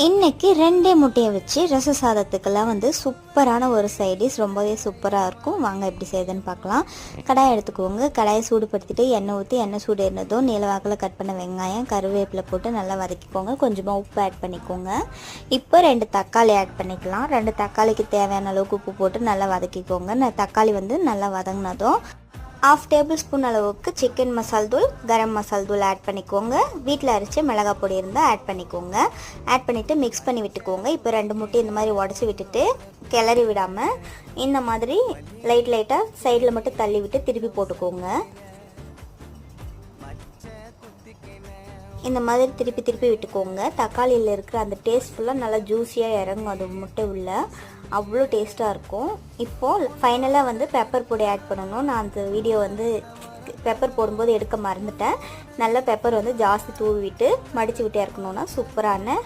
இன்னைக்கு 2 முட்டையை வச்சு ரச சாதத்துக்கெல்லாம் வந்து சூப்பரான ஒரு சைட் டிஷ், ரொம்பவே சூப்பராக இருக்கும். வாங்க எப்படி செய்யுதுன்னு பார்க்கலாம். கடாயை எடுத்துக்கோங்க. கடாயை சூடுபடுத்திட்டு எண்ணெய் ஊற்றி எண்ணெய் சூடு இருந்ததும் நீளவாக்கில் கட் பண்ண வெங்காயம் கருவேப்பிலை போட்டு நல்லா வதக்கிக்கோங்க. கொஞ்சமாக உப்பு ஆட் பண்ணிக்கோங்க. இப்போ 2 தக்காளி ஆட் பண்ணிக்கலாம். 2 தக்காளிக்கு தேவையான அளவுக்கு உப்பு போட்டு நல்லா வதக்கிக்கோங்க. தக்காளி வந்து நல்லா வதங்கினதும் 1/2 டேபிள் ஸ்பூன் அளவுக்கு சிக்கன் மசால் தூள், கரம் மசால் தூள் ஆட் பண்ணிக்கோங்க. வீட்டில் அரைச்ச மிளகாய் பொடி இருந்தால் ஆட் பண்ணிக்கோங்க. ஆட் பண்ணிவிட்டு மிக்ஸ் பண்ணி விட்டுக்கோங்க. இப்போ 2 முட்டை இந்த மாதிரி உடச்சி விட்டுட்டு கிளறி விடாமல் இந்த மாதிரி லைட்டாக சைடில் மட்டும் தள்ளி விட்டு திருப்பி போட்டுக்கோங்க. இந்த மாதிரி திருப்பி விட்டுக்கோங்க. தக்காளியில் இருக்கிற அந்த டேஸ்ட் ஃபுல்லாக நல்லா ஜூஸியாக இறங்கும் அது முட்டை உள்ள, அவ்வளோ டேஸ்ட்டாக இருக்கும். இப்போது ஃபைனலாக வந்து பெப்பர் பொடி ஆட் பண்ணணும். நான் அந்த வீடியோ வந்து பெப்பர் போடும்போது எடுக்க மறந்துட்டேன். நல்லா பெப்பர் வந்து ஜாஸ்தி தூவி விட்டு மடித்து விட்டு இறக்கணுன்னா சூப்பரான